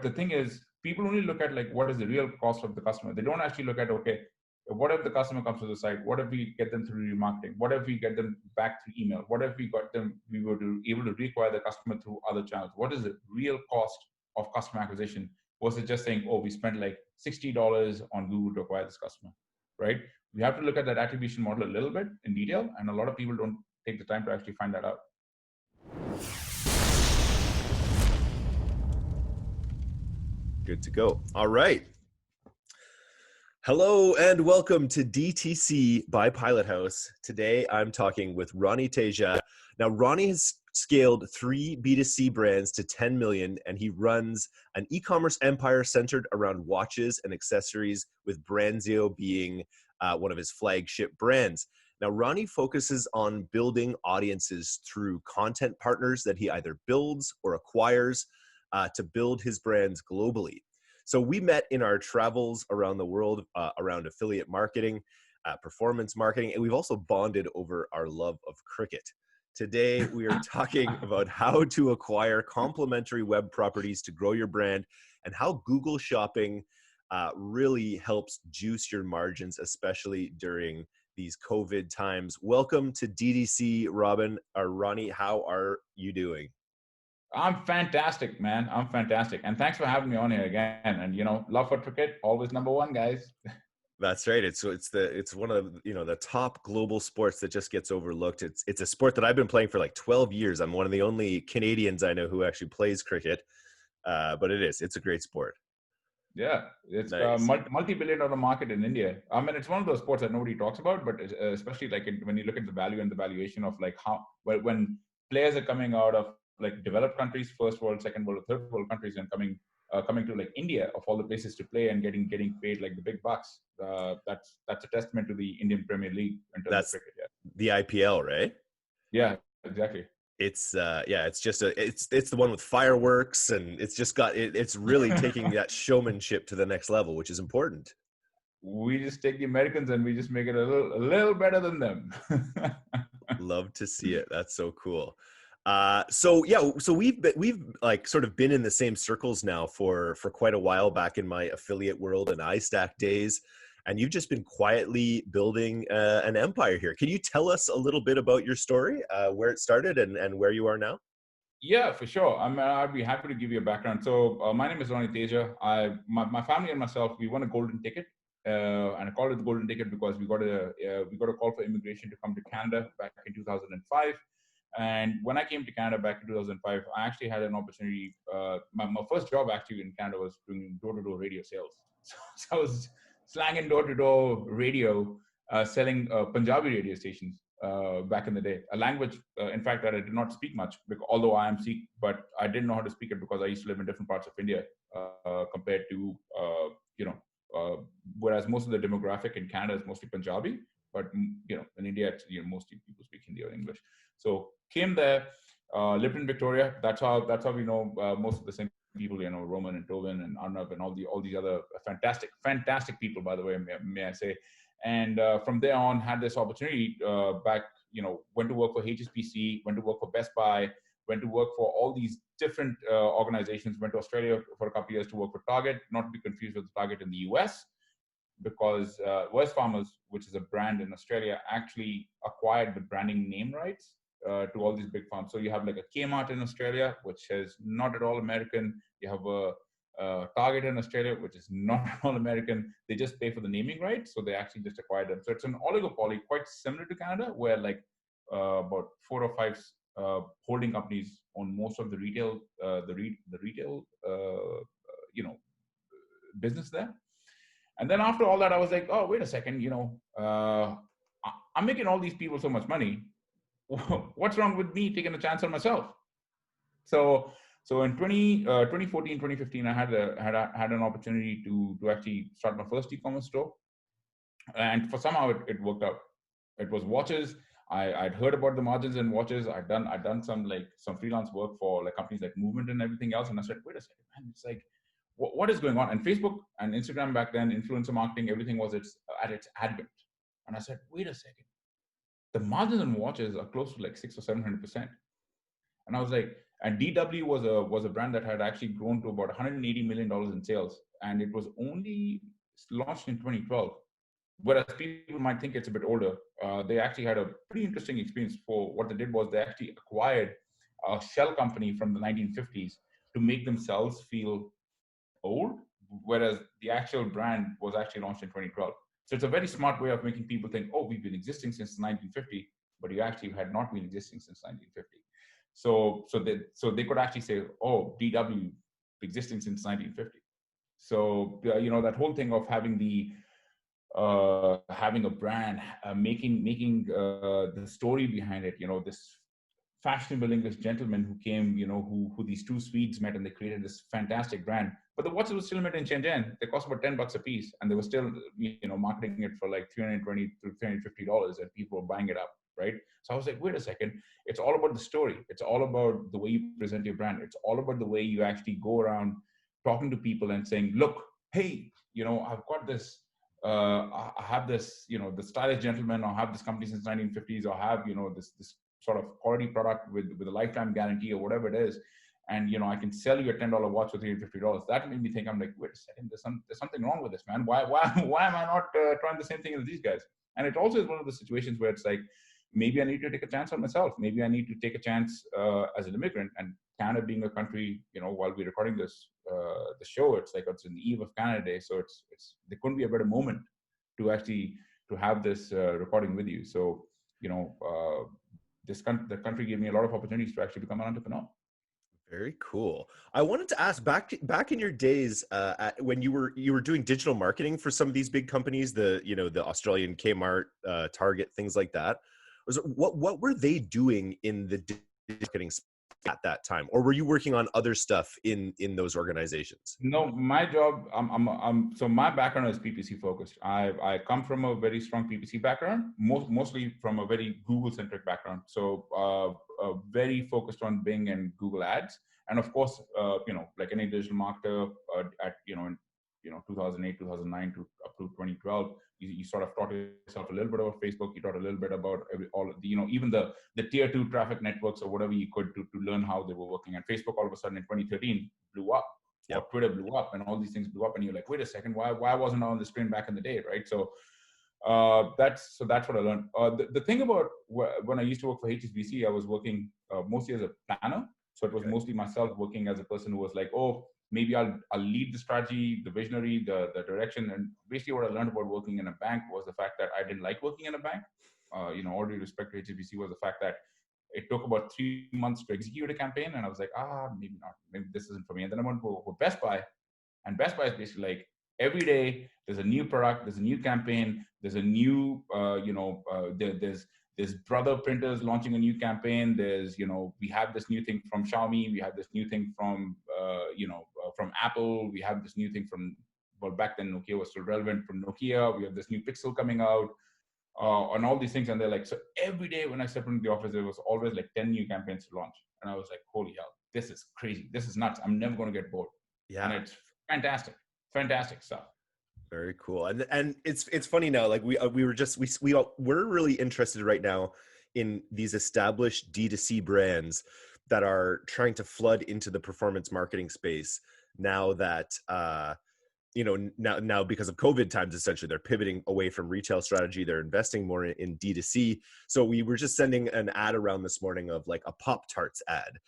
the thing is, people only look at like what is the real cost of the customer. They don't actually look at, okay, what if the customer comes to the site? What if we get them through remarketing? What if we get them back through email? What if we were able to reacquire the customer through other channels? What is the real cost of customer acquisition versus just saying, oh, we spent like $60 on Google to acquire this customer, right? We have to look at that attribution model a little bit in detail, and a lot of people don't take the time to actually find that out. Good to go. All right. Hello and welcome to DTC by Pilot House. Today I'm talking with Ronnie Teja. Now Ronnie has scaled 3 B2C brands to 10 million, and he runs an e-commerce empire centered around watches and accessories, with Branzio being one of his flagship brands. Now Ronnie focuses on building audiences through content partners that he either builds or acquires to build his brands globally. So we met in our travels around the world around affiliate marketing, performance marketing, and we've also bonded over our love of cricket. Today, we are talking about how to acquire complementary web properties to grow your brand, and how Google Shopping really helps juice your margins, especially during these COVID times. Welcome to DDC, Ronnie. How are you doing? I'm fantastic, man. I'm fantastic. And thanks for having me on here again. And, love for cricket, always number one, guys. That's right. It's one of the top global sports that just gets overlooked. It's a sport that I've been playing for like 12 years. I'm one of the only Canadians I know who actually plays cricket. But it's a great sport. Yeah, it's Nice. a multi-billion-dollar market in India. I mean, it's one of those sports that nobody talks about, but especially like when you look at the value and the valuation of like when players are coming out of like developed countries, first world, second world, third world countries, and coming to like India, of all the places to play, and getting paid like the big bucks. That's a testament to the Indian Premier League in terms of cricket. Yeah. The IPL, right? Yeah, exactly. It's it's the one with fireworks, and it's really taking that showmanship to the next level, which is important. We just take the Americans and we just make it a little better than them. Love to see it. That's so cool. So we've like sort of been in the same circles now for quite a while, back in my affiliate world and iStack days, and you've just been quietly building an empire here. Can you tell us a little bit about your story, where it started and where you are now? Yeah, for sure. I'd be happy to give you a background. So my name is Ronnie Teja. My family and myself, we won a golden ticket, and I called it the golden ticket because we got a call for immigration to come to Canada back in 2005. And when I came to Canada back in 2005, I actually had an opportunity. My first job actually in Canada was doing door-to-door radio sales. So I was slanging door-to-door radio, selling Punjabi radio stations back in the day. A language, in fact, that I did not speak much, although I am Sikh, but I didn't know how to speak it because I used to live in different parts of India compared to, whereas most of the demographic in Canada is mostly Punjabi. But in India, mostly people speak Hindi or English. So came there, lived in Victoria. That's how we know most of the same people. Roman and Tovin and Arnav and all these other fantastic people, by the way, may I say. And from there on, had this opportunity back. Went to work for HSBC, went to work for Best Buy, went to work for all these different organizations. Went to Australia for a couple of years to work for Target, not to be confused with Target in the US. Because E.O.S Farmers, which is a brand in Australia, actually acquired the branding name rights to all these big farms. So you have like a Kmart in Australia, which is not at all American. You have a Target in Australia, which is not at all American. They just pay for the naming rights, so they actually just acquired them. So it's an oligopoly, quite similar to Canada, where like about 4 or 5 holding companies own most of the retail, business there. And then after all that, I was like, oh, wait a second, I'm making all these people so much money. What's wrong with me taking a chance on myself? So in 2014, 2015, I had an opportunity to actually start my first e-commerce store. And for somehow it worked out. It was watches. I'd heard about the margins in watches. I'd done some freelance work for like companies like Movement and everything else. And I said, wait a second, man, it's like, what is going on? And Facebook and Instagram back then, influencer marketing, everything was at its advent. And I said, wait a second, the margins on watches are close to like 600 or 700%. And I was like, And DW was a brand that had actually grown to about $180 million in sales, and it was only launched in 2012. Whereas people might think it's a bit older, they actually had a pretty interesting experience. For what they did was they actually acquired a shell company from the 1950s to make themselves feel old, whereas the actual brand was actually launched in 2012. So it's a very smart way of making people think, oh, we've been existing since 1950, but you actually had not been existing since 1950. So they could actually say, oh, DW existing since 1950. So that whole thing of having a brand, making the story behind it. This fashionable English gentleman who came, who these two Swedes met, and they created this fantastic brand. But the watches were still made in Shenzhen. They cost about $10 a piece, and they were still, marketing it for like $320 to $350, and people were buying it up, right? So I was like, wait a second, it's all about the story. It's all about the way you present your brand. It's all about the way you actually go around talking to people and saying, look, hey, I've got this. I have this, the stylish gentleman, or have this company since 1950s, or have, this sort of quality product with a lifetime guarantee or whatever it is, and I can sell you a $10 watch for $350. That made me think. I'm like, wait a second, there's something wrong with this, man. Why am I not trying the same thing as these guys? And it also is one of the situations where it's like, maybe I need to take a chance on myself. Maybe I need to take a chance as an immigrant. And Canada being a country, while we're recording the show, it's like it's in the eve of Canada Day, so it's there couldn't be a better moment to actually to have this recording with you. So the country gave me a lot of opportunities to actually become an entrepreneur. Very cool. I wanted to ask, back in your days, when you were doing digital marketing for some of these big companies, the Australian Kmart, Target, things like that. What were they doing in the digital marketing at that time, or were you working on other stuff in those organizations? No, my job, so my background is PPC focused. I come from a very strong PPC background, mostly from a very Google centric background. So very focused on Bing and Google Ads, and of course, like any digital marketer, at in 2008, 2009 to up to 2012, you sort of taught yourself a little bit about Facebook. You taught a little bit about all of the, even the tier 2 traffic networks or whatever you could to learn how they were working. And Facebook all of a sudden in 2013 blew up. Yep. Or Twitter blew up, and all these things blew up, and you're like, wait a second, why wasn't I on the screen back in the day, right? So that's what I learned. The thing about when I used to work for HSBC, I was working mostly as a planner. So it was mostly myself working as a person who was like, oh, maybe I'll lead the strategy, the visionary, the direction. And basically what I learned about working in a bank was the fact that I didn't like working in a bank. All due respect to HSBC, was the fact that it took about 3 months to execute a campaign. And I was like, maybe not. Maybe this isn't for me. And then I went to Best Buy. And Best Buy is basically like, every day there's a new product, there's a new campaign, there's a new, there's brother printers launching a new campaign. There's, we have this new thing from Xiaomi. We have this new thing from, from Apple. We have this new thing from, well, back then Nokia was still relevant, from Nokia. We have this new Pixel coming out, and all these things. And they're like, so every day when I stepped into the office, there was always like 10 new campaigns to launch. And I was like, holy hell, this is crazy. This is nuts. I'm never going to get bored. Yeah. And it's fantastic stuff. Very cool. And it's funny now, like we're really interested right now in these established D2C brands that are trying to flood into the performance marketing space now that now because of COVID times, essentially they're pivoting away from retail strategy. They're investing more in D2C. So we were just sending an ad around this morning of like a Pop-Tarts ad.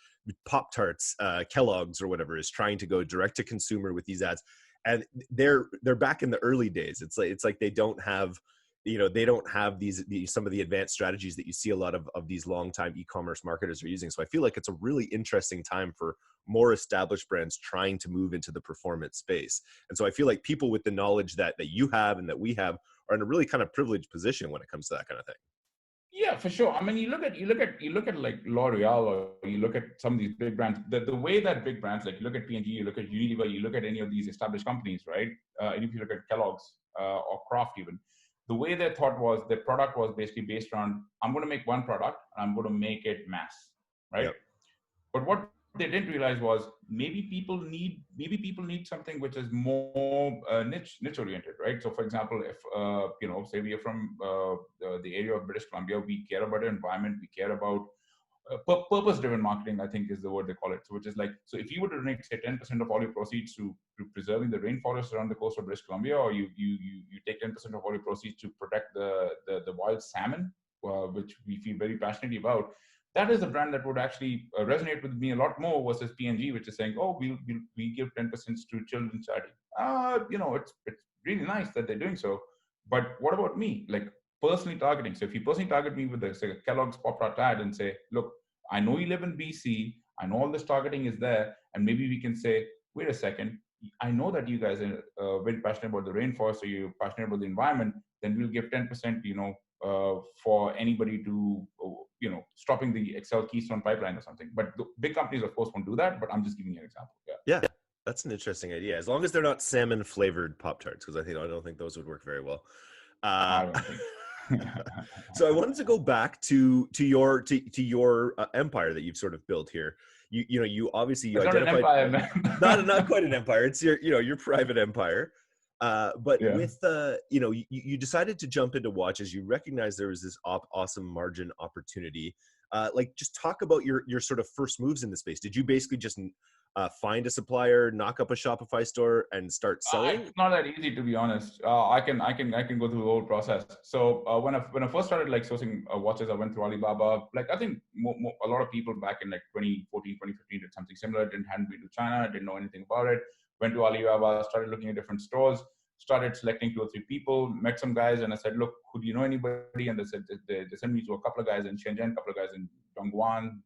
Pop-Tarts, Kellogg's or whatever, is trying to go direct to consumer with these ads. And they're back in the early days. It's like they don't have, they don't have these some of the advanced strategies that you see a lot of these longtime e-commerce marketers are using. So I feel like it's a really interesting time for more established brands trying to move into the performance space. And so I feel like people with the knowledge that you have and that we have are in a really kind of privileged position when it comes to that kind of thing. Yeah, for sure. I mean, you look at like L'Oreal, or you look at some of these big brands. The way that big brands, like you look at P&G, you look at Unilever, you look at any of these established companies, right? And if you look at Kellogg's or Kraft, even the way their thought was, their product was basically based on, I'm going to make one product and I'm going to make it mass, right? Yep. But what they didn't realize was maybe people need something which is more niche oriented, right? So for example, if say we are from the area of British Columbia, we care about the environment, we care about purpose-driven marketing, I think is the word they call it. So, which is like, so if you were to donate, say, 10% of all your proceeds to preserving the rainforest around the coast of British Columbia, or you take 10% of all your proceeds to protect the wild salmon, which we feel very passionately about, that is a brand that would actually resonate with me a lot more versus P&G, which is saying, oh, we give 10% to children's charity. It's really nice that they're doing so, but what about me? Like, personally targeting. So if you personally target me with say, Kellogg's Pop Tart ad and say, look, I know you live in BC, I know all this targeting is there, and maybe we can say, wait a second, I know that you guys are very passionate about the rainforest, or you're passionate about the environment, then we'll give 10%, for anybody to, stopping the Excel Keystone pipeline or something. But the big companies, of course, won't do that, but I'm just giving you an example. Yeah, that's an interesting idea. As long as they're not salmon flavored Pop-Tarts, because I don't think those would work very well. I don't think. So I wanted to go back to your empire that you've sort of built here. You obviously it's identified not an empire, not quite an empire. It's your private empire. But yeah. with you decided to jump into watches. You recognized there was this awesome margin opportunity. Just talk about your sort of first moves in the space. Did you basically just find a supplier, knock up a Shopify store, and start selling? It's not that easy, to be honest. I can go through the whole process. So when I first started like sourcing watches, I went through Alibaba. Like, I think a lot of people back in like 2014, 2015 did something similar. Hadn't been to China, didn't know anything about it. Went to Alibaba, started looking at different stores, started selecting 2 or 3 people, met some guys, and I said, look, could you know anybody? And they said they sent me to a couple of guys in Shenzhen, a couple of guys in Dongguan,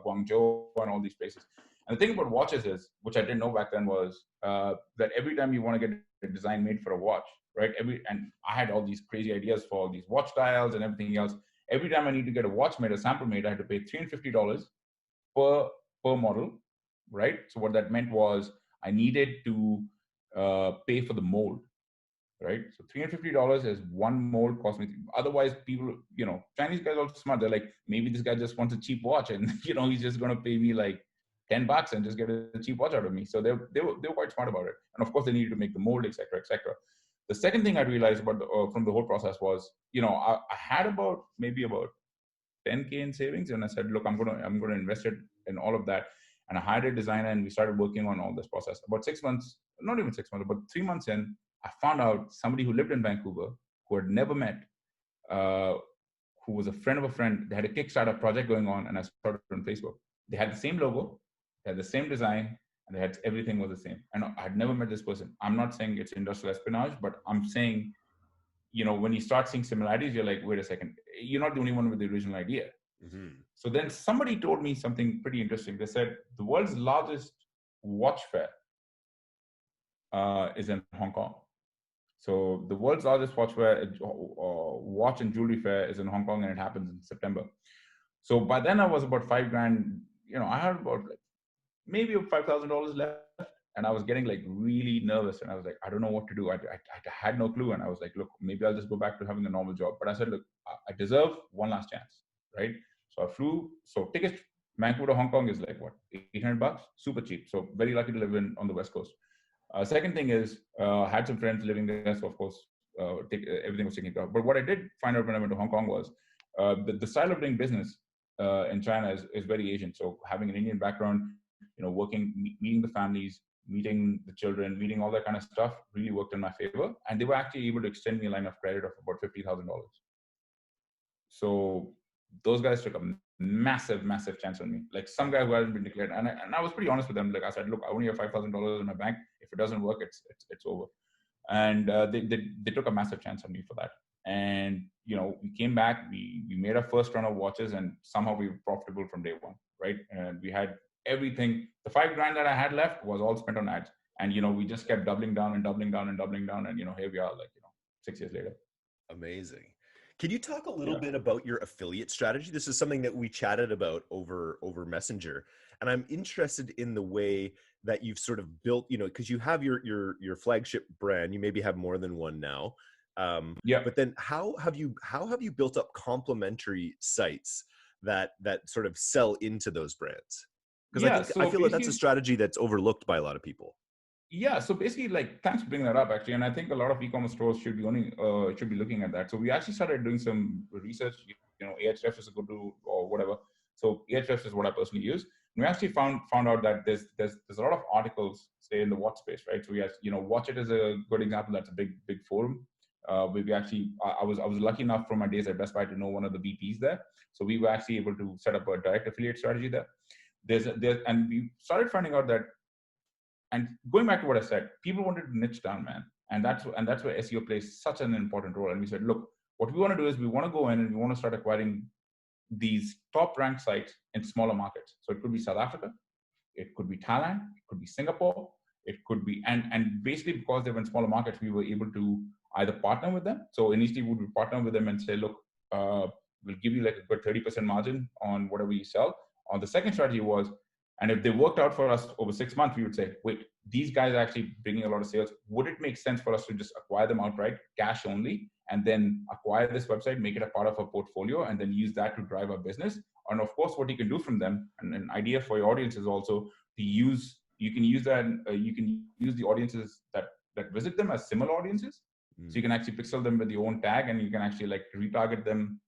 Guangzhou, and all these places. And the thing about watches is, which I didn't know back then, was that every time you want to get a design made for a watch, right? And I had all these crazy ideas for all these watch dials and everything else. Every time I need to get a watch made, a sample made, I had to pay $350 per model, right? So what that meant was I needed to pay for the mold, right? So $350 is one mold cost me. Otherwise, people, Chinese guys are smart. They're like, maybe this guy just wants a cheap watch, and he's just going to pay me like $10 and just get a cheap watch out of me. So they were quite smart about it. And of course, they needed to make the mold, etc., etc. The second thing I realized about from the whole process was, I had about 10K in savings, and I said, look, I'm gonna invest it in all of that. And I hired a designer, and we started working on all this process. About 6 months, not even 6 months, but 3 months in, I found out somebody who lived in Vancouver, who had never met, who was a friend of a friend. They had a Kickstarter project going on, and I started on Facebook. They had the same logo, they had the same design, and they had everything was the same. And I had never met this person. I'm not saying it's industrial espionage, but I'm saying, when you start seeing similarities, you're like, wait a second, you're not the only one with the original idea. Mm-hmm. So then somebody told me something pretty interesting. They said the world's largest watch fair is in Hong Kong. So the world's largest watch and jewelry fair is in Hong Kong, and it happens in September. So by then I was about $5,000. I had about maybe $5,000 left, and I was getting like really nervous, and I was like, I don't know what to do. I had no clue, and I was like, look, maybe I'll just go back to having a normal job. But I said, look, I deserve one last chance, right? So I flew. So tickets Vancouver to Hong Kong is like what, $800, super cheap. So very lucky to live on the West Coast. Second thing is, I had some friends living there, so of course, everything was taken care of. But what I did find out when I went to Hong Kong was the style of doing business in China is very Asian. So having an Indian background, working, meeting the families, meeting the children, meeting all that kind of stuff really worked in my favor. And they were actually able to extend me a line of credit of about $50,000. So those guys took a massive chance on me. Like some guy who hadn't been declared, and I was pretty honest with them. Like I said, look, I only have $5,000 in my bank. If it doesn't work, it's over. And they took a massive chance on me for that. And we came back, we made our first run of watches, and somehow we were profitable from day one, right? And we had everything. The $5,000 that I had left was all spent on ads, and we just kept doubling down, and here we are, like 6 years later. Amazing. Can you talk a little bit about your affiliate strategy? This is something that we chatted about over Messenger, and I'm interested in the way that you've sort of built, because you have your flagship brand. You maybe have more than one now. But then how have you built up complementary sites that sort of sell into those brands? Because I feel that that's a strategy that's overlooked by a lot of people. Yeah, so basically, like, thanks for bringing that up, actually, and I think a lot of e-commerce stores should be looking at that. So we actually started doing some research. Ahrefs is a good tool or whatever. So Ahrefs is what I personally use. And we actually found out that there's a lot of articles, say in the watch space, right? So we have, Watch It is a good example. That's a big forum. We actually, I was lucky enough from my days at Best Buy to know one of the VPs there. So we were actually able to set up a direct affiliate strategy there. And we started finding out that, and going back to what I said, people wanted to niche down, man. And that's where SEO plays such an important role. And we said, look, what we want to do is we want to go in and we want to start acquiring these top ranked sites in smaller markets. So it could be South Africa, it could be Thailand, it could be Singapore, it could be, and basically because they were in smaller markets, we were able to either partner with them. So initially we would partner with them and say, look, we'll give you like a good 30% margin on whatever you sell. On the second strategy was, and if they worked out for us over 6 months, we would say, wait, these guys are actually bringing a lot of sales. Would it make sense for us to just acquire them outright, cash only, and then acquire this website, make it a part of our portfolio, and then use that to drive our business? And of course, what you can do from them, and an idea for your audience is also to use, you can use the audiences that visit them as similar audiences. So you can actually pixel them with your own tag, and you can actually like retarget them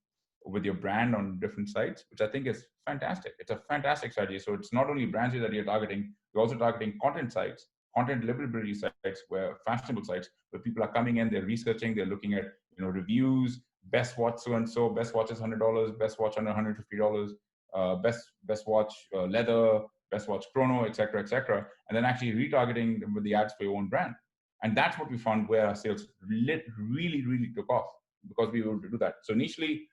with your brand on different sites, which I think is fantastic. It's a fantastic strategy. So it's not only Branzio that you're targeting, you're also targeting content sites, content deliverability sites, where fashionable sites, where people are coming in, they're researching, they're looking at, reviews, best watch so-and-so, best watch is $100, best watch under $150, best watch leather, best watch chrono, etc., etc., and then actually retargeting them with the ads for your own brand. And that's what we found where our sales really took off, because we were able to do that. So initially,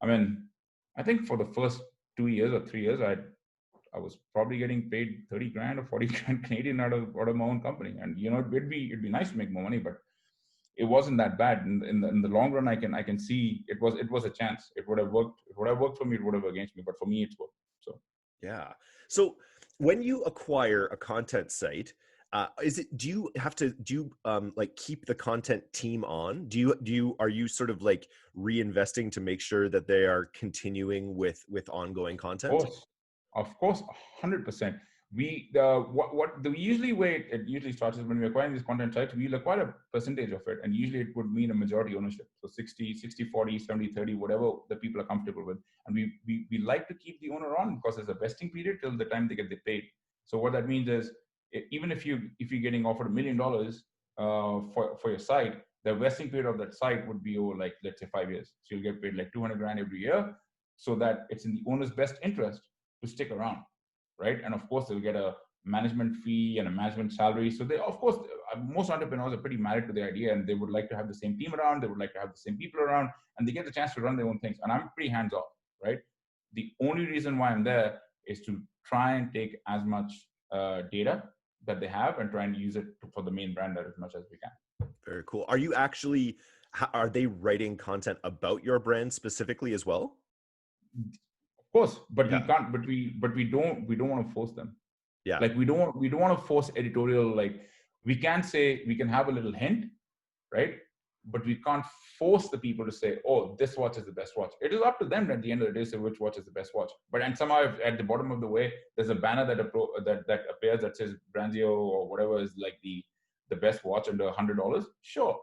I think for the first 2 years or 3 years, I was probably getting paid 30 grand or 40 grand Canadian out of my own company. And, it'd be nice to make more money, but it wasn't that bad. In the long run, I can see it was a chance. It would have worked. It would have worked for me. It would have against me. But for me, it's worked. So, yeah. So when you acquire a content site, do you like keep the content team on? Are you sort of like reinvesting to make sure that they are continuing with ongoing content? Of course, 100%. The usually way it usually starts is when we're acquiring these content sites, we'll acquire a percentage of it, and usually it would mean a majority ownership. So 60-40, 70-30, whatever the people are comfortable with. And we like to keep the owner on, because there's a vesting period till the time they get the paid. So what that means is, even if you're getting offered $1 million for your site, the vesting period of that site would be over, like, let's say 5 years. So you'll get paid like 200 grand every year, so that it's in the owner's best interest to stick around, right? And of course, they'll get a management fee and a management salary. So they, of course, most entrepreneurs are pretty married to the idea, and they would like to have the same team around. They would like to have the same people around, and they get the chance to run their own things. And I'm pretty hands off, right? The only reason why I'm there is to try and take as much data that they have and try and use it for the main brand as much as we can. Very cool. Are they writing content about your brand specifically as well? Of course, but we can't. But we don't want to force them. Yeah. Like we don't want to force editorial. Like, we can say, we can have a little hint, right? But we can't force the people to say, oh, this watch is the best watch. It is up to them at the end of the day to say which watch is the best watch. And somehow at the bottom of the way, there's a banner that appears that says Branzio or whatever is like the best watch under $100. Sure,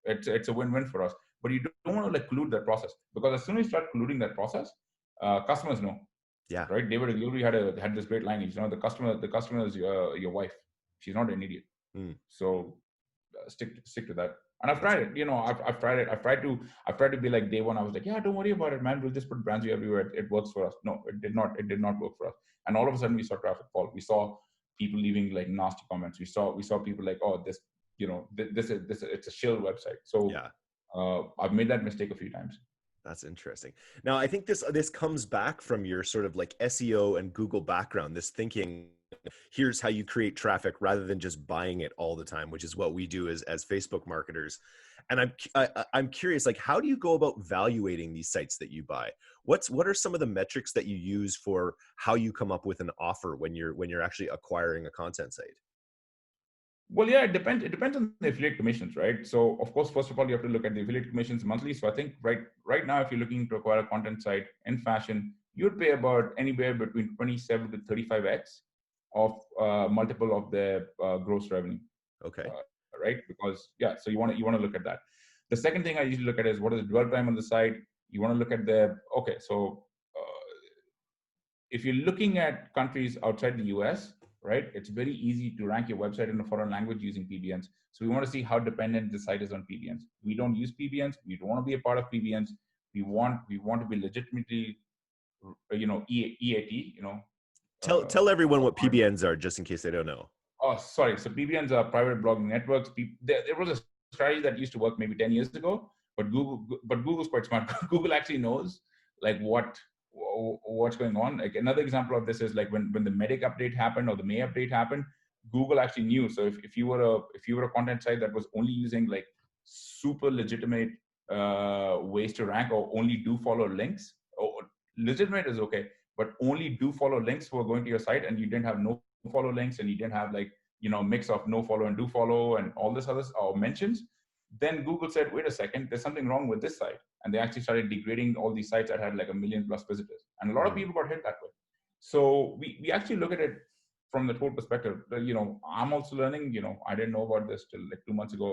it's a win-win for us. But you don't want to like collude that process, because as soon as you start colluding that process, customers know. Yeah. Right. David Gilroy had this great line. The customer is your wife. She's not an idiot. So stick to that. And I've tried it. I've tried it. I've tried to be like day one. I was like, yeah, don't worry about it, man. We'll just put Branzio everywhere. It works for us. No, it did not. It did not work for us. And all of a sudden, we saw traffic fall. We saw people leaving like nasty comments. We saw people like, oh, this, this is it's a shill website. So yeah. I've made that mistake a few times. That's interesting. Now, I think this comes back from your sort of like SEO and Google background, this thinking, here's how you create traffic rather than just buying it all the time, which is what we do as Facebook marketers. And I'm curious, like, how do you go about evaluating these sites that you buy? What are some of the metrics that you use for how you come up with an offer when you're actually acquiring a content site? Well, yeah, it depends. It depends on the affiliate commissions, right? So, of course, first of all, you have to look at the affiliate commissions monthly. So, I think right now, if you're looking to acquire a content site in fashion, you'd pay about anywhere between 27 to 35x of multiple of their gross revenue. Okay. Right? Because so you want to look at that. The second thing I usually look at is what is the dwell time on the site. You want to look at so if you're looking at countries outside the US, right, it's very easy to rank your website in a foreign language using PBNs. So we want to see how dependent the site is on PBNs. We don't use PBNs. We don't want to be a part of PBNs. We want to be legitimately, EAT, Tell everyone what PBNs are, just in case they don't know. Oh, sorry. So PBNs are private blogging networks. There was a strategy that used to work maybe 10 years ago, but Google's quite smart. Google actually knows like what's going on. Like another example of this is like when the Medic update happened or the May update happened, Google actually knew. So if you were a content site that was only using like super legitimate ways to rank or only do follow links, or legitimate is okay, but only do follow links who are going to your site, and you didn't have no follow links, and you didn't have like mix of no follow and do follow and all this other mentions, then Google said, wait a second, there's something wrong with this site, and they actually started degrading all these sites that had like 1 million plus visitors, and a lot of people got hit that way. So we actually look at it from the whole perspective. I'm also learning. I didn't know about this till like 2 months ago,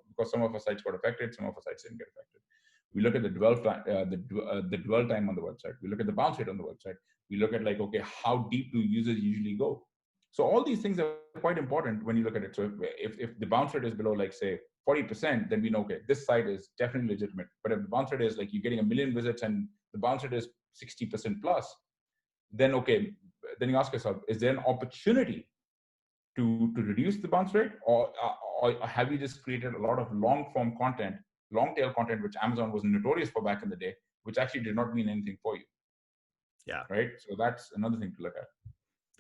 because some of our sites got affected, some of our sites didn't get affected. We look at the dwell time, the dwell time on the website. We look at the bounce rate on the website. We look at like, okay, how deep do users usually go? So all these things are quite important when you look at it. So if the bounce rate is below, like say 40%, then we know, okay, this site is definitely legitimate. But if the bounce rate is like you're getting 1 million visits and the bounce rate is 60% plus, then okay, then you ask yourself, is there an opportunity to reduce the bounce rate, or have you just created a lot of long tail content, which Amazon was notorious for back in the day, which actually did not mean anything for you? Yeah. Right. So that's another thing to look at.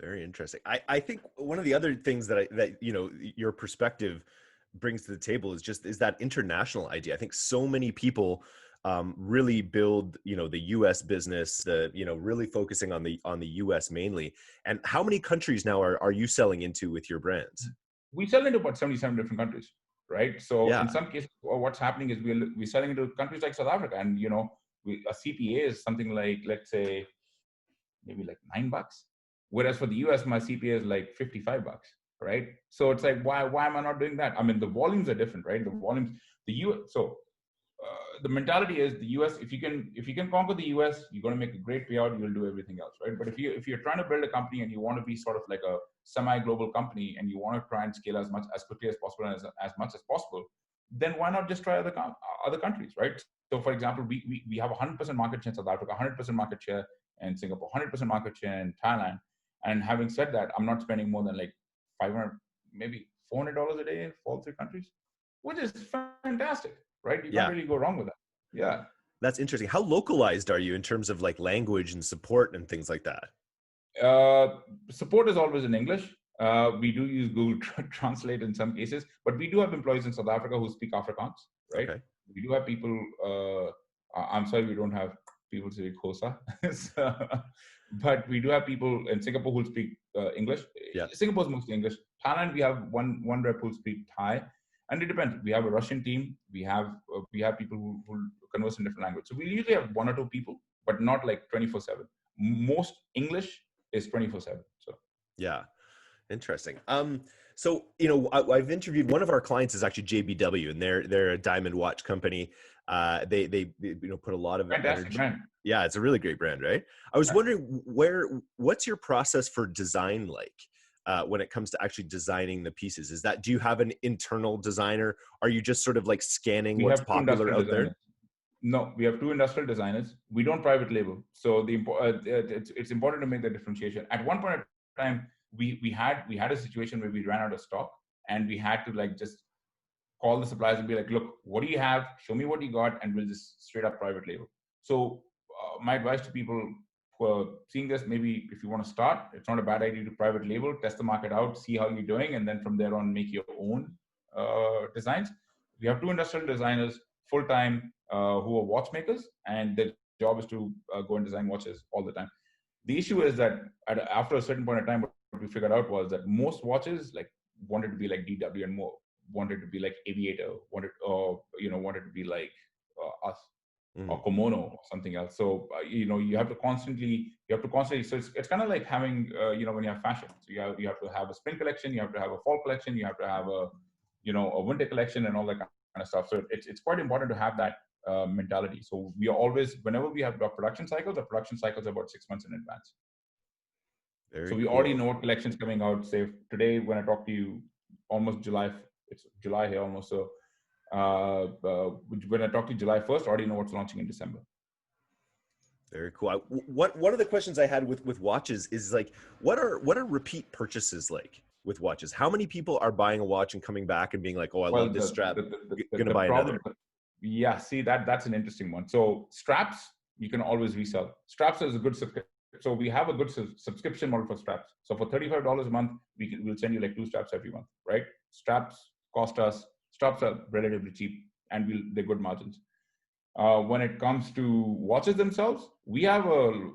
Very interesting. I think one of the other things that your perspective brings to the table is that international idea. I think so many people really build the U.S. business, really focusing on the U.S. mainly. And how many countries now are you selling into with your brands? We sell into about 77 different countries, right? So Yeah. in some cases, what's happening is we're selling into countries like South Africa, and a CPA is something like, let's say, maybe like $9, whereas for the US, my CPA is like $55, right? So it's like, why am I not doing that? I mean, the volumes are different, right? The mentality is the US. If you can conquer the US, you're going to make a great payout. You'll do everything else, right? But if you're trying to build a company and you want to be sort of like a semi-global company, and you want to try and scale as quickly as possible and as much as possible, then why not just try other countries, right? So, for example, we have 100% market share in South Africa, 100% market share in Singapore, 100% market share in Thailand. And having said that, I'm not spending more than like 500, maybe $400 a day for all three countries, which is fantastic, right? You can't really go wrong with that. Yeah. That's interesting. How localized are you in terms of like language and support and things like that? Support is always in English. We do use Google Translate in some cases, but we do have employees in South Africa who speak Afrikaans, right? Okay. We do have people. I'm sorry, we don't have people who speak Xhosa, but we do have people in Singapore who speak English. Yeah. Singapore is mostly English. Thailand, we have one rep who speak Thai, and it depends. We have a Russian team. We have people who converse in different languages. So we usually have 1 or 2 people, but not like 24/7. Most English is 24/7. So yeah, interesting. So I've interviewed, one of our clients is actually JBW, and they're a diamond watch company. They put a lot of fantastic energy. Brand. Yeah, it's a really great brand, right? I was wondering what's your process for design like when it comes to actually designing the pieces? Do you have an internal designer? Are you just sort of like scanning what's popular out there? No, we have 2 industrial designers. We don't private label. So it's important to make the differentiation. At one point in time, we had a situation where we ran out of stock, and we had to like just call the suppliers and be like, look, what do you have? Show me what you got, and we'll just straight up private label. So my advice to people who are seeing this, maybe if you want to start, it's not a bad idea to private label, test the market out, see how you're doing, and then from there on, make your own designs. We have 2 industrial designers full-time who are watchmakers, and their job is to go and design watches all the time. The issue is that after a certain point in time, what we figured out was that most watches like wanted to be like DW, and more wanted to be like Aviator, wanted to be like us, or Komono or something else. So you have to constantly. So it's kind of like having when you have fashion. So you have to have a spring collection, you have to have a fall collection, you have to have a winter collection, and all that kind of stuff. So it's quite important to have that mentality. So we are always, whenever we have our production cycles are about 6 months in advance. So Very we already cool. know what collections coming out. Say today, when I talk to you, almost July, it's July here almost. So when I talk to you July 1st, I already know what's launching in December. Very cool. One of the questions I had with watches is like, what are repeat purchases like with watches? How many people are buying a watch and coming back and being like, oh, I Well, love this strap, gonna the buy problem, another? yeah, see that's an interesting one. So straps you can always resell. Straps is a good subscription. So we have a good subscription model for straps. So for $35 a month, we'll send you like 2 straps every month, right? Straps are relatively cheap and they're good margins. When it comes to watches themselves, we have a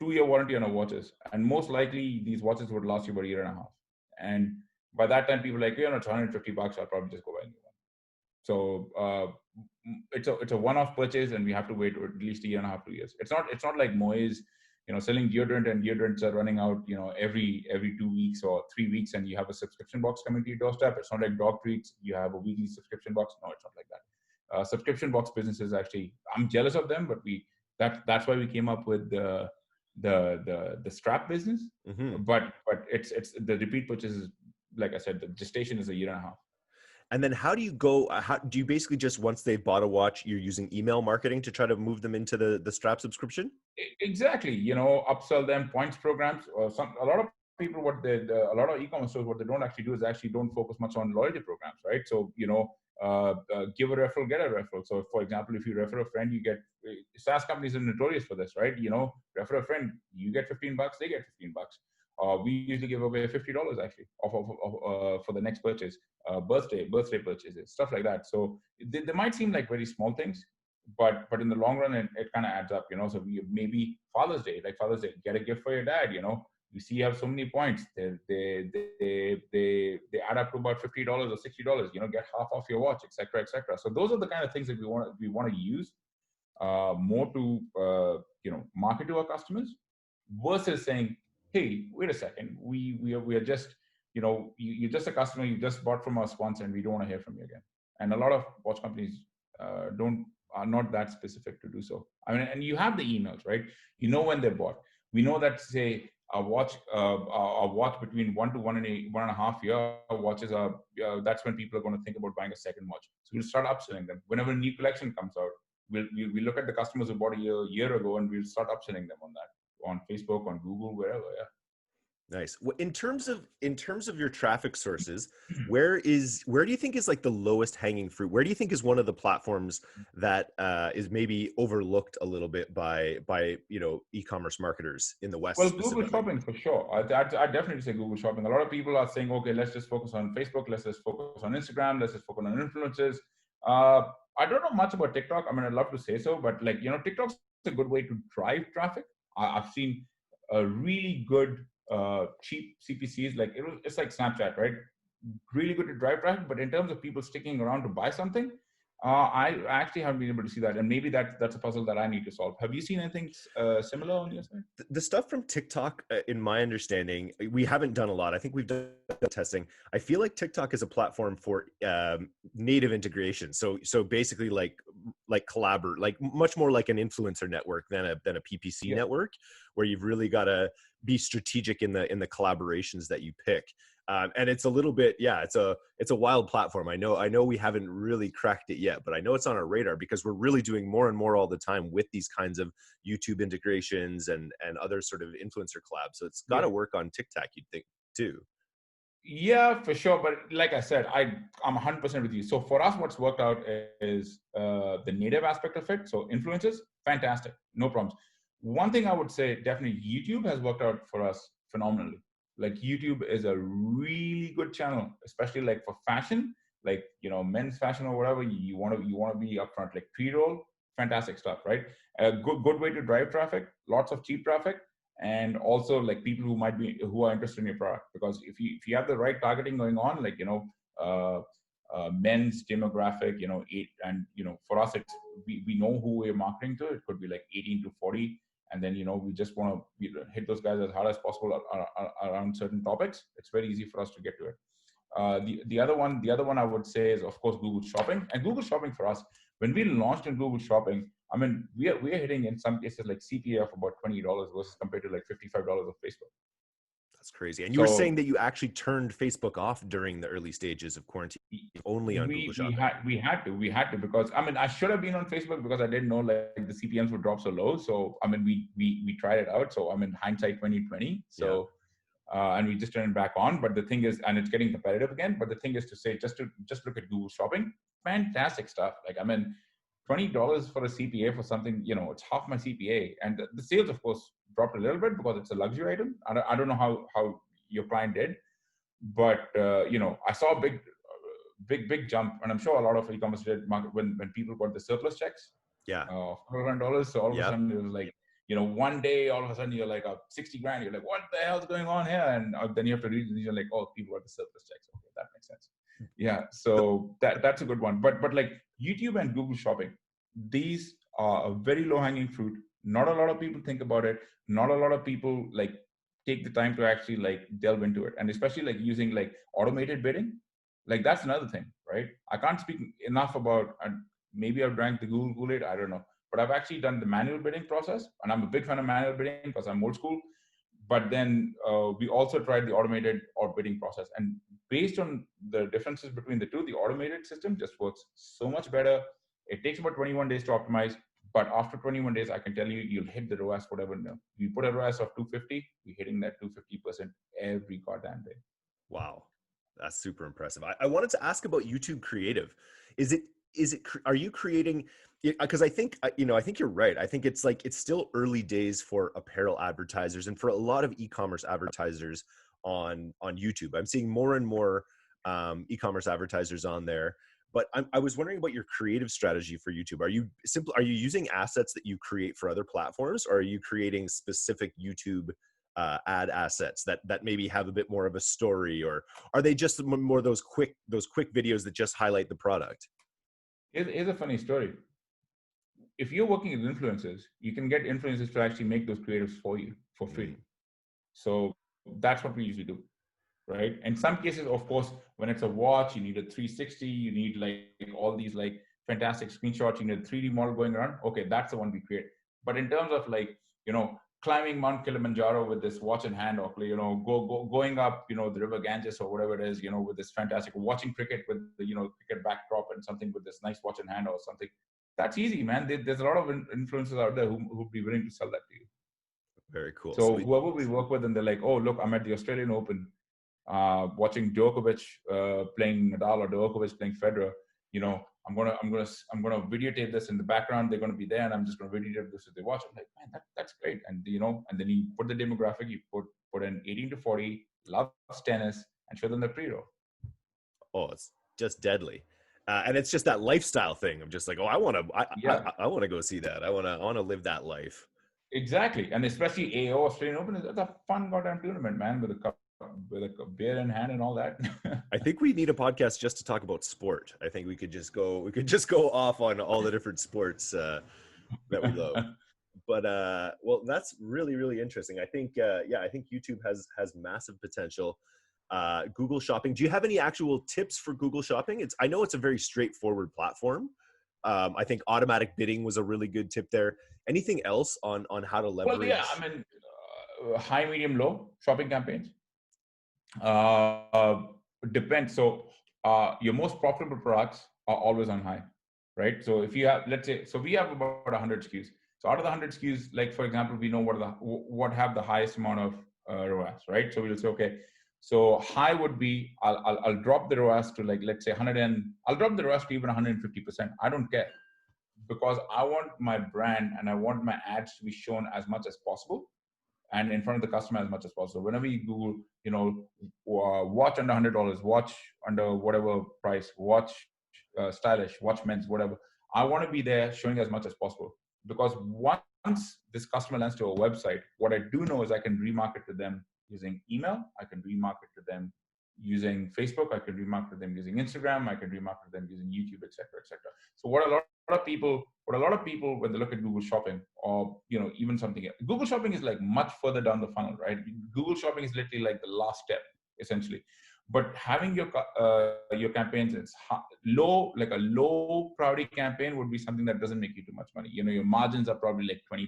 2-year warranty on our watches, and most likely these watches would last you about a year and a half. And by that time, people are like, it's $150. I'll probably just go buy a new one. So it's a one-off purchase, and we have to wait at least a year and a half, 2 years. It's not like Moe's, selling deodorant, and deodorants are running out, every 2 weeks or 3 weeks, and you have a subscription box coming to your doorstep. It's not like dog treats. You have a weekly subscription box. No, it's not like that. Subscription box businesses, actually, I'm jealous of them, but that's why we came up with the strap business. Mm-hmm. But it's the repeat purchases. Like I said, the gestation is a year and a half. And then how do you go? How do you basically just, once they bought a watch, you're using email marketing to try to move them into the strap subscription? Exactly. Upsell them, points programs, or a lot of people, a lot of e-commerce stores, what they don't actually do is actually don't focus much on loyalty programs, right? So give a referral, get a referral. So for example, if you refer a friend, you get, SaaS companies are notorious for this, right? Refer a friend, you get $15, they get $15. We usually give away $50 actually for the next purchase, birthday purchases, stuff like that. So they might seem like very small things, but in the long run, it kind of adds up. So maybe Father's Day, get a gift for your dad. You see, you have so many points. They add up to about $50 or $60. Get half off your watch, etc., etc. So those are the kind of things that we want to use more to market to our customers, versus saying, hey, wait a second, we are just, you're just a customer, you just bought from our sponsor, and we don't want to hear from you again. And a lot of watch companies are not that specific to do so. I mean, and you have the emails, right? When they're bought. We know that, say, a watch between 1 to 1.5 year watches are, that's when people are going to think about buying a second watch. So we'll start upselling them whenever a new collection comes out. We'll look at the customers who bought a year ago, and we'll start upselling them on that, on Facebook, on Google, wherever. Yeah. Nice. Well, in terms of your traffic sources, where do you think is like the lowest hanging fruit? Where do you think is one of the platforms that is maybe overlooked a little bit by e-commerce marketers in the West? Well, Google Specifically? Shopping for sure. I definitely say Google Shopping. A lot of people are saying, okay, let's just focus on Facebook, let's just focus on Instagram, let's just focus on influencers. I don't know much about TikTok. I mean, I'd love to say so, but TikTok's a good way to drive traffic. I've seen a really good cheap CPCs. It's like Snapchat, right? Really good to drive traffic, but in terms of people sticking around to buy something, I actually haven't been able to see that, and maybe that's a puzzle that I need to solve. Have you seen anything similar on your side? The stuff from TikTok, in my understanding, we haven't done a lot. I think we've done testing. I feel like TikTok is a platform for native integration. So basically, like collaborate, like much more like an influencer network than a PPC network, where you've really got to be strategic in the collaborations that you pick. And it's a little bit, it's a wild platform. I know we haven't really cracked it yet, but I know it's on our radar because we're really doing more and more all the time with these kinds of YouTube integrations and other sort of influencer collabs. So it's got to work on TikTok, you'd think, too. Yeah, for sure. But like I said, I'm 100% with you. So for us, what's worked out is the native aspect of it. So influencers, fantastic, no problems. One thing I would say, definitely YouTube has worked out for us phenomenally. Like YouTube is a really good channel, especially like for fashion, like men's fashion or whatever. You want to be upfront, like pre-roll, fantastic stuff, right? A good way to drive traffic, lots of cheap traffic, and also like people who are interested in your product. Because if you have the right targeting going on, like men's demographic, for us it's we know who we're marketing to. It could be like 18 to 40. And then, we just want to hit those guys as hard as possible around certain topics. It's very easy for us to get to it. The other one I would say is, of course, Google Shopping. And Google Shopping for us, when we launched in Google Shopping, I mean, we are hitting in some cases like CPA of about $20 versus compared to like $55 of Facebook. That's crazy. And you were saying So that you actually turned Facebook off during the early stages of quarantine, only on Google Shopping. we had to because I mean I should have been on Facebook because I didn't know like the CPMs would drop so low. So I mean we tried it out. So I mean hindsight 2020. Yeah. So and we just turned it back on. But the thing is, and it's getting competitive again. But the thing is to say just look at Google Shopping, fantastic stuff. Like I mean, $20 for a CPA for something, it's half my CPA, and the sales of course dropped a little bit because it's a luxury item. I don't know how your client did, but I saw a big jump, and I'm sure a lot of e-commerce did market when people got the surplus checks. Yeah. $400. So all of a Yep. sudden it was like, one day all of a sudden you're like 60 grand. You're like, what the hell's going on here? And then you have to read and you're like, oh, people got the surplus checks. Okay, that makes sense. Yeah. So that's a good one. But like YouTube and Google Shopping, these are a very low hanging fruit. Not a lot of people think about it. Not a lot of people like take the time to actually like delve into it. And especially like using like automated bidding. Like that's another thing, right? I can't speak enough about, and maybe I've drank the Google Kool-Aid, I don't know. But I've actually done the manual bidding process, and I'm a big fan of manual bidding because I'm old school. But then we also tried the automated or bidding process. And based on the differences between the two, the automated system just works so much better. It takes about 21 days to optimize. But after 21 days, I can tell you, you'll hit the ROAS, whatever. You put a ROAS of 250, we're hitting that 250% every goddamn day. Wow. That's super impressive. I wanted to ask about YouTube Creative. Are you creating, because I think you're right. I think it's still early days for apparel advertisers and for a lot of e-commerce advertisers on YouTube. I'm seeing more and more e-commerce advertisers on there. But I was wondering about your creative strategy for YouTube. Are you using assets that you create for other platforms, or are you creating specific YouTube ad assets that maybe have a bit more of a story, or are they just more those quick videos that just highlight the product? Here's a funny story. If you're working with influencers, you can get influencers to actually make those creatives for you for free. So that's what we usually do, right? In some cases, of course, when it's a watch, you need a 360, you need like all these like fantastic screenshots, you need a 3D model going around. Okay, that's the one we create. But in terms of like, climbing Mount Kilimanjaro with this watch in hand, or going up, the River Ganges or whatever it is, with this fantastic, watching cricket with the cricket backdrop and something with this nice watch in hand or something. That's easy, man. There's a lot of influencers out there who'd be willing to sell that to you. Very cool. So whoever we work with, and they're like, oh, look, I'm at the Australian Open, watching Djokovic playing Nadal or Djokovic playing Federer. I'm gonna videotape this in the background. They're gonna be there, and I'm just gonna videotape this as they watch. I'm like, man, that's great. And and then you put the demographic. You put in 18 to 40, loves tennis, and show them the pre-roll. Oh, it's just deadly. And it's just that lifestyle thing. I'm just like, oh, I want to go see that. I want to live that life. Exactly, and especially E.O.S Australian Open is a fun goddamn tournament, man, with a beer in hand and all that. I think we need a podcast just to talk about sport. I think we could just go off on all the different sports that we love. But well, that's really, really interesting. I think I think YouTube has massive potential. Google Shopping. Do you have any actual tips for Google Shopping? I know it's a very straightforward platform. I think automatic bidding was a really good tip there. Anything else on how to leverage? Well, yeah, I mean, high, medium, low shopping campaigns. Depends. So your most profitable products are always on high, right? So if you have, let's say, so we have about 100 SKUs. So out of the 100 SKUs, like for example, we know what have the highest amount of ROAS, right? So we'll say, okay, so high would be, I'll drop the ROAS to like, let's say 100, and I'll drop the ROAS to even 150%. I don't care, because I want my brand and I want my ads to be shown as much as possible and in front of the customer as much as possible. Whenever you Google, watch under $100, watch under whatever price, watch stylish, watch men's, whatever. I want to be there showing as much as possible, because once this customer lands to a website, what I do know is I can remarket to them using email. I can remarket to them using Facebook. I can remarket to them using Instagram. I can remarket to them using YouTube, et cetera, et cetera. So what a lot of people, when they look at Google Shopping, or even something else, Google Shopping is like much further down the funnel, right? Google Shopping is literally like the last step, essentially. But having your campaigns, it's low, like a low priority campaign would be something that doesn't make you too much money. Your margins are probably like 20%.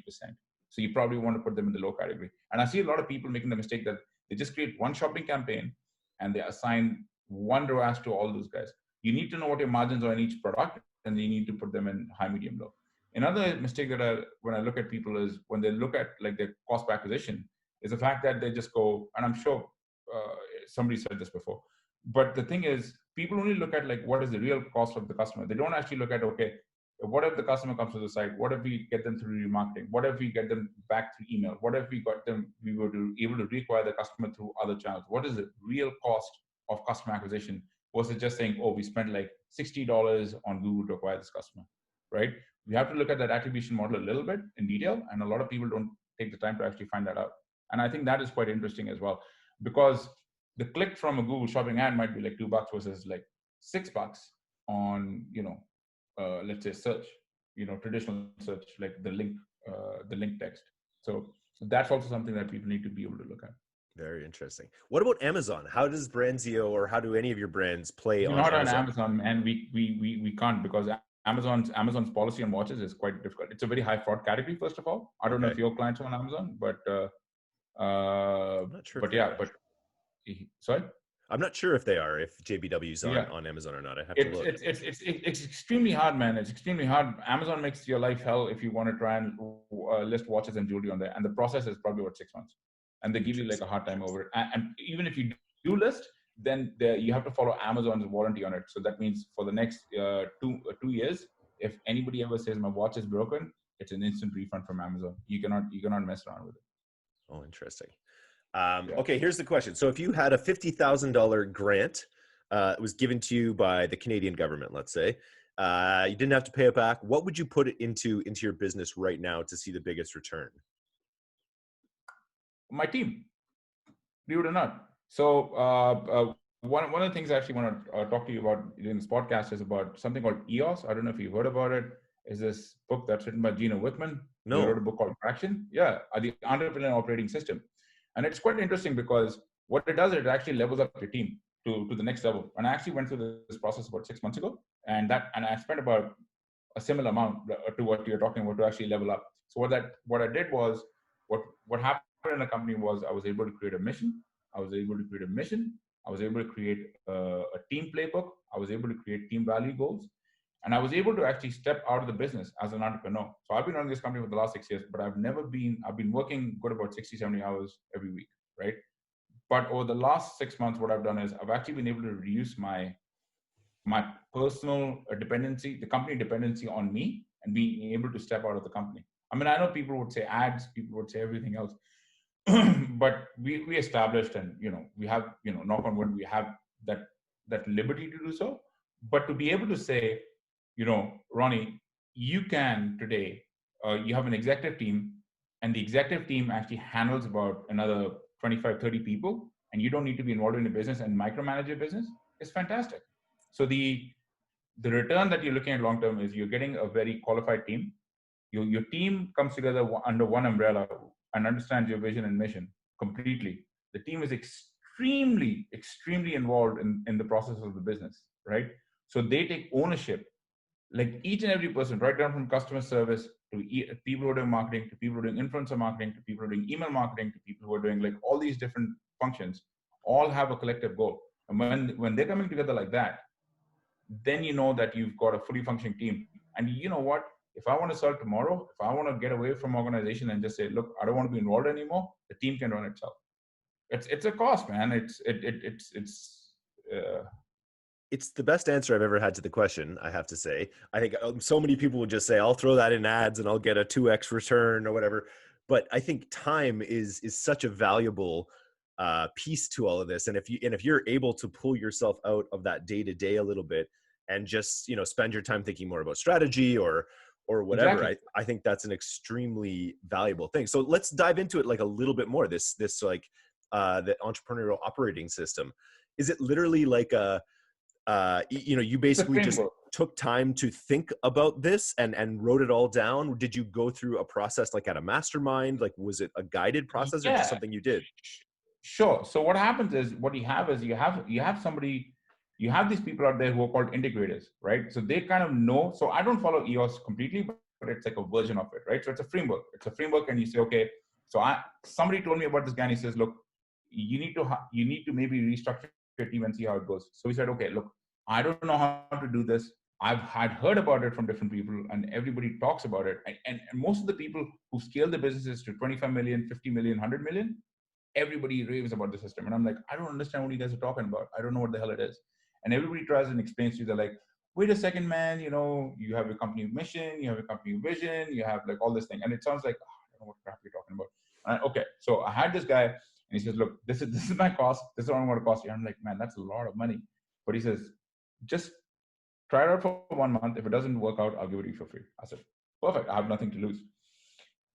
So you probably want to put them in the low category. And I see a lot of people making the mistake that They just create one shopping campaign and they assign one ROAS to all those guys. You need to know what your margins are in each product, and you need to put them in high, medium, low. Another mistake that when I look at people is when they look at like their cost per acquisition is the fact that they just go, and I'm sure somebody said this before, but the thing is, people only look at like what is the real cost of the customer. They don't actually look at, okay, what if the customer comes to the site? What if we get them through remarketing? What if we get them back through email? What if we were able to reacquire the customer through other channels? What is the real cost of customer acquisition versus just saying, oh, we spent like $60 on Google to acquire this customer, right? We have to look at that attribution model a little bit in detail, and a lot of people don't take the time to actually find that out. And I think that is quite interesting as well, because the click from a Google shopping ad might be like $2 versus like $6 on, let's say search, traditional search, like the link text. So that's also something that people need to be able to look at. Very interesting. What about Amazon? How does Branzio or how do any of your brands play on Not Amazon? on Amazon, and we can't, because Amazon's policy on watches is quite difficult. It's a very high fraud category, first of all. I don't know if your clients are on Amazon, but I'm not sure. Sorry? I'm not sure if they are, if JBW's on Amazon or not. I have to look. It's extremely hard, man. It's extremely hard. Amazon makes your life hell if you want to try and list watches and jewelry on there. And the process is probably about 6 months. And they give you like a hard time over it. And even if you do list, then you have to follow Amazon's warranty on it. So that means for the next 2 years, if anybody ever says my watch is broken, it's an instant refund from Amazon. You cannot mess around with it. Oh, interesting. Okay, here's the question. So if you had a $50,000 grant, it was given to you by the Canadian government, let's say, you didn't have to pay it back. What would you put it into your business right now to see the biggest return? My team, believe it or not. So one of the things I actually want to talk to you about during this podcast is about something called E.O.S. I don't know if you've heard about it. It's this book that's written by Gino Wickman. No. He wrote a book called Traction. Yeah, the entrepreneurial operating system. And it's quite interesting because what it does, it actually levels up your team to the next level. And I actually went through this process about 6 months ago, and I spent about a similar amount to what you're talking about to actually level up. So what I did was, what happened in the company was I was able to create a mission. I was able to create a mission. I was able to create a team playbook. I was able to create team value goals. And I was able to actually step out of the business as an entrepreneur. So I've been running this company for the last 6 years, but I've been working good about 60, 70 hours every week, right? But over the last 6 months, what I've done is I've actually been able to reduce my personal dependency, the company dependency on me, and being able to step out of the company. I mean, I know people would say ads, people would say everything else, but we established, and we have, knock on wood, we have that liberty to do so. But to be able to say, Ronnie, you can today, you have an executive team, and the executive team actually handles about another 25, 30 people, and you don't need to be involved in the business and micromanage your business. It's fantastic. So the return that you're looking at long term is you're getting a very qualified team. Your team comes together under one umbrella and understands your vision and mission completely. The team is extremely, extremely involved in the process of the business, right? So they take ownership, like each and every person, right down from customer service to people who are doing marketing, to people who are doing influencer marketing, to people who are doing email marketing, to people who are doing like all these different functions, all have a collective goal. And when they're coming together like that, then you know that you've got a fully functioning team. And you know what? If I want to sell tomorrow, if I want to get away from organization and just say, look, I don't want to be involved anymore, the team can run itself. It's a cost, man. It's the best answer I've ever had to the question, I have to say. I think so many people would just say, I'll throw that in ads and I'll get a 2x return or whatever. But I think time is such a valuable piece to all of this. And if you're able to pull yourself out of that day to day a little bit and just, spend your time thinking more about strategy or whatever, exactly. I think that's an extremely valuable thing. So let's dive into it like a little bit more. This like the entrepreneurial operating system. Is it literally like you basically just took time to think about this and wrote it all down? Do you go through a process like at a mastermind? Like, was it a guided process or just something you did? Sure. So what happens is you have somebody, you have these people out there who are called integrators, right? So they kind of know. So I don't follow E.O.S. completely, but it's like a version of it, right? So it's a framework. And you say, okay, so somebody told me about this guy and he says, look, you need to maybe restructure your team and see how it goes. So we said, okay, look, I don't know how to do this. I've had heard about it from different people, and everybody talks about it. And most of the people who scale the businesses to 25 million, 50 million, 100 million, everybody raves about the system. And I'm like, I don't understand what you guys are talking about. I don't know what the hell it is. And everybody tries and explains to you. They're like, wait a second, man, you have your company mission, you have your company vision, you have like all this thing. And it sounds like, oh, I don't know what crap you're talking about. Okay. So I had this guy and he says, look, this is my cost. This is what I'm going to cost you. I'm like, man, that's a lot of money. But he says, just try it out for 1 month. If it doesn't work out, I'll give it to you for free. I said, perfect. I have nothing to lose.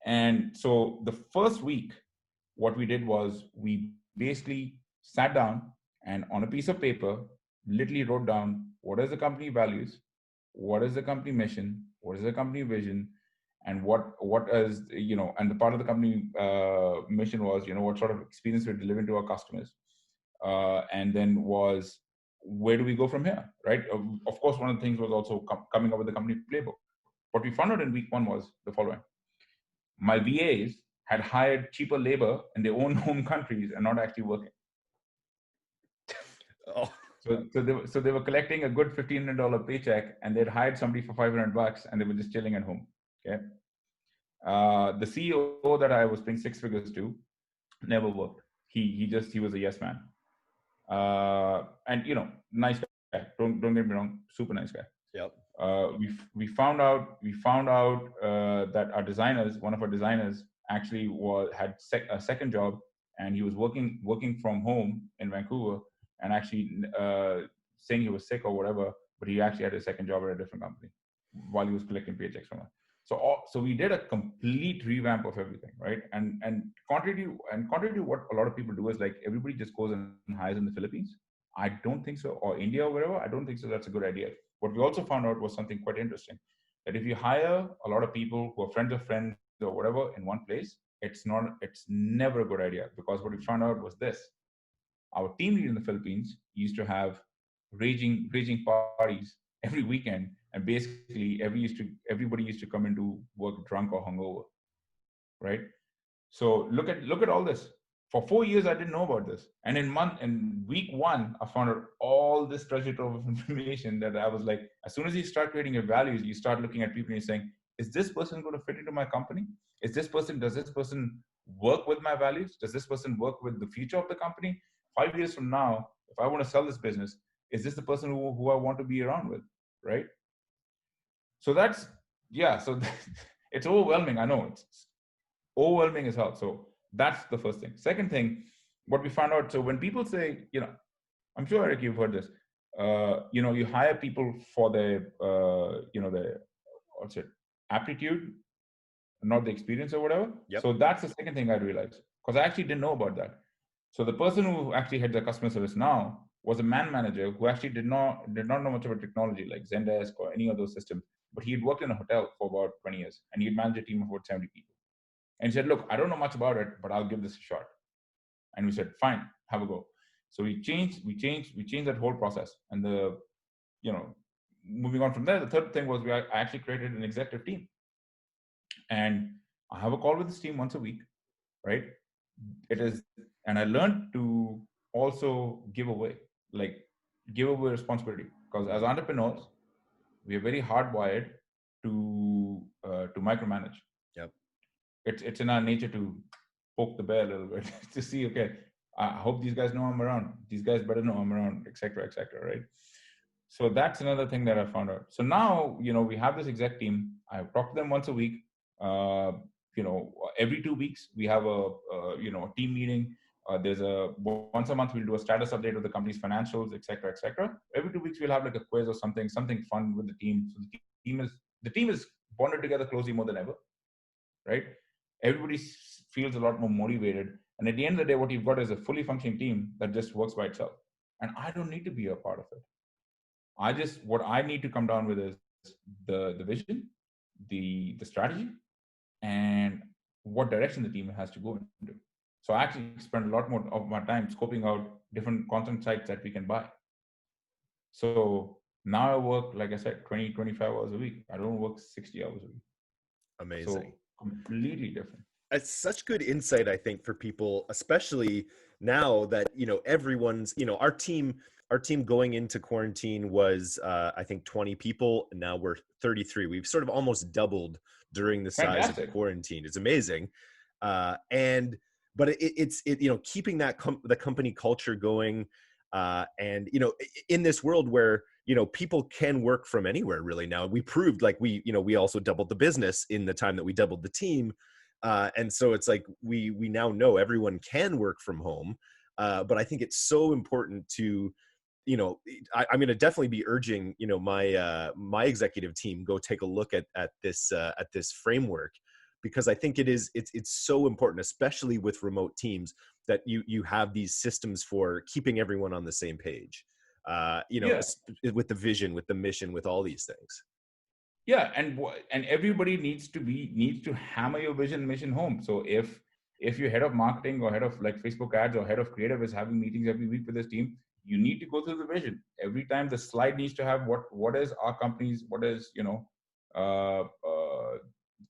And so the first week, what we did was we basically sat down and on a piece of paper, literally wrote down what is the company values, what is the company mission, what is the company vision, and what is, and the part of the company mission was, what sort of experience we're delivering to our customers. And then was, where do we go from here, right? Of course, one of the things was also coming up with the company playbook. What we found out in week one was the following. My VAs had hired cheaper labor in their own home countries and not actually working. Oh. So they were collecting a good $1,500 paycheck, and they'd hired somebody for $500, and they were just chilling at home. Okay. The CEO that I was paying 6 figures to never worked. He was a yes man. And nice guy. Don't get me wrong, super nice guy. Yep. We found out that our designers, one of our designers, actually had a second job, and he was working from home in Vancouver, and actually saying he was sick or whatever, but he actually had a second job at a different company while he was collecting paychecks from us. So we did a complete revamp of everything, right? And contrary to what a lot of people do is like everybody just goes and hires in the Philippines. I don't think so, or India or wherever. I don't think so. That's a good idea. What we also found out was something quite interesting, that if you hire a lot of people who are friends of friends or whatever in one place, it's never a good idea, because what we found out was this. Our team lead in the Philippines used to have raging parties every weekend, and basically everybody used to come into work drunk or hungover, right? So look at all this. For 4 years, I didn't know about this, and in week one, I found out all this treasure trove of information that I was like, as soon as you start creating your values, you start looking at people and you're saying, is this person going to fit into my company? Does this person work with my values? Does this person work with the future of the company? 5 years from now, if I want to sell this business, is this the person who I want to be around with, right? So so it's overwhelming. I know it's overwhelming as hell. So that's the first thing. Second thing, what we found out, so when people say, I'm sure, Eric, you've heard this, you hire people for their, what's it, aptitude, not the experience or whatever. Yep. So that's the second thing I realized, because I actually didn't know about that. So the person who actually had the customer service now was a man manager who actually did not know much about technology like Zendesk or any of those systems, but he had worked in a hotel for about 20 years, and he had managed a team of about 70 people. And he said, look, I don't know much about it, but I'll give this a shot. And we said, fine, have a go. So we changed that whole process. And moving on from there, the third thing was I actually created an executive team. And I have a call with this team once a week, right? And I learned to also give away responsibility, because as entrepreneurs, we are very hardwired to micromanage. Yep. It's in our nature to poke the bear a little bit to see, okay, I hope these guys know I'm around. These guys better know I'm around, et cetera, right? So that's another thing that I found out. So now, we have this exec team. I talk to them once a week. Every 2 weeks we have a team meeting. There's once a month we'll do a status update of the company's financials, et cetera, et cetera. Every 2 weeks we'll have like a quiz or something fun with the team. So the team is bonded together closely more than ever, right? Everybody feels a lot more motivated. And at the end of the day, what you've got is a fully functioning team that just works by itself. And I don't need to be a part of it. What I need to come down with is the vision, the strategy, and what direction the team has to go into. So I actually spend a lot more of my time scoping out different content sites that we can buy. So now I work, like I said, 20, 25 hours a week. I don't work 60 hours a week. Amazing. So completely different. It's such good insight, I think, for people, especially now that, everyone's, our team going into quarantine was, I think 20 people, and now we're 33. We've sort of almost doubled during the size of Fantastic. quarantine. It's amazing. But it's keeping the company culture going, and in this world where people can work from anywhere really now. We proved, like, we also doubled the business in the time that we doubled the team, and so it's like we now know everyone can work from home, but I think it's so important to, I'm going to definitely be urging my executive team go take a look at this framework, because I think it's so important, especially with remote teams, that you have these systems for keeping everyone on the same page, Yeah. with the vision, with the mission, with all these things. Yeah, and everybody needs to hammer your vision mission home. So if your head of marketing or head of like Facebook ads or head of creative is having meetings every week with his team, you need to go through the vision. Every time the slide needs to have what is our company's, what is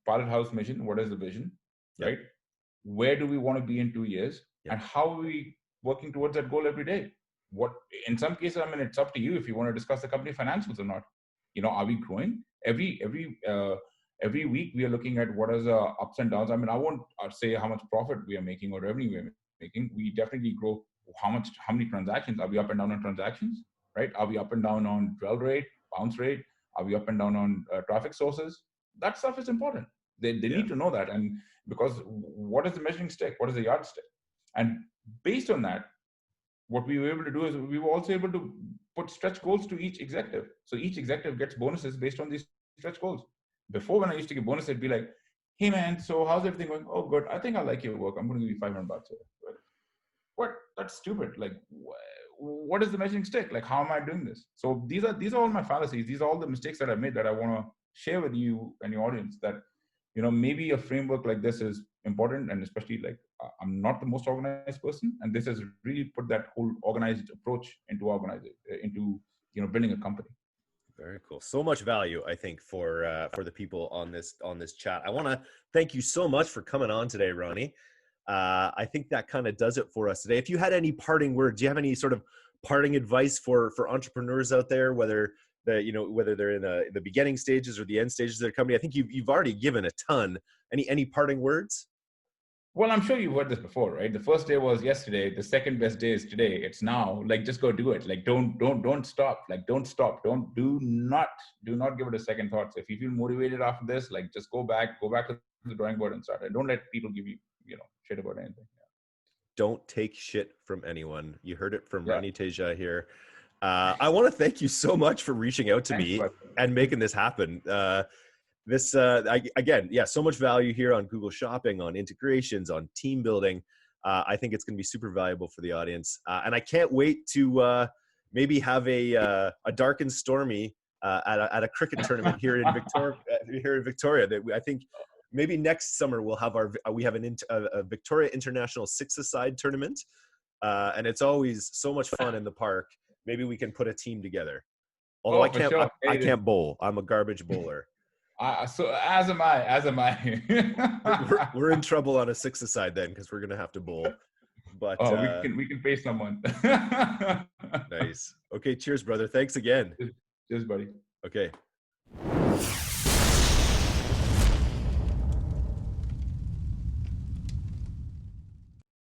Pilot House mission, what is the vision, Yep. right? Where do we want to be in 2 years, Yep. and how are we working towards that goal every day? What, in some cases, I mean, it's up to you if you want to discuss the company financials or not. Are we growing? Every week we are looking at what is ups and downs. I mean, I won't say how much profit we are making or revenue we are making. We definitely grow. How many transactions? Are we up and down on transactions? Right? Are we up and down on dwell rate, bounce rate? Are we up and down on traffic sources? That stuff is important. They need to know that, and because what is the measuring stick? What is the yardstick? And based on that, what we were able to do is we were also able to put stretch goals to each executive. So each executive gets bonuses based on these stretch goals. Before, when I used to get bonuses, it'd be like, hey man, so how's everything going? Oh, good. I think I like your work. I'm going to give you $500 here. What? That's stupid. Like, what is the measuring stick? Like, how am I doing this? So these are all my fallacies. These are all the mistakes that I made that I want to share with you and your audience, that maybe a framework like this is important, and especially, like, I'm not the most organized person, and this has really put that whole organized approach into building a company. Very cool. So much value, I think, for the people on this chat. I want to thank you so much for coming on today, Ronnie. I think that kind of does it for us today. If you had any parting words, do you have any sort of parting advice for entrepreneurs out there, whether they're in the beginning stages or the end stages of their company? I think you've already given a ton. Any parting words? Well, I'm sure you've heard this before, right? The first day was yesterday. The second best day is today. It's now. Like, just go do it. Like, don't stop. Like, don't stop. Do not give it a second thought. So if you feel motivated after this, like, just go back to the drawing board and start. And don't let people give you, shit about anything. Yeah. Don't take shit from anyone. You heard it from Ronnie Teja here. I want to thank you so much for reaching out to me and making this happen. Again, so much value here on Google Shopping, on integrations, on team building. I think it's going to be super valuable for the audience. And I can't wait to maybe have a dark and stormy at a cricket tournament here in Victoria. That I think maybe next summer we'll have a Victoria International Six-a-side tournament. And it's always so much fun in the park. Maybe we can put a team together. Although I can't, sure. I can't bowl. I'm a garbage bowler. So as am I. we're in trouble on a six-a-side then, because we're gonna have to bowl. But we can pay someone. Nice. Okay. Cheers, brother. Thanks again. Cheers, buddy. Okay.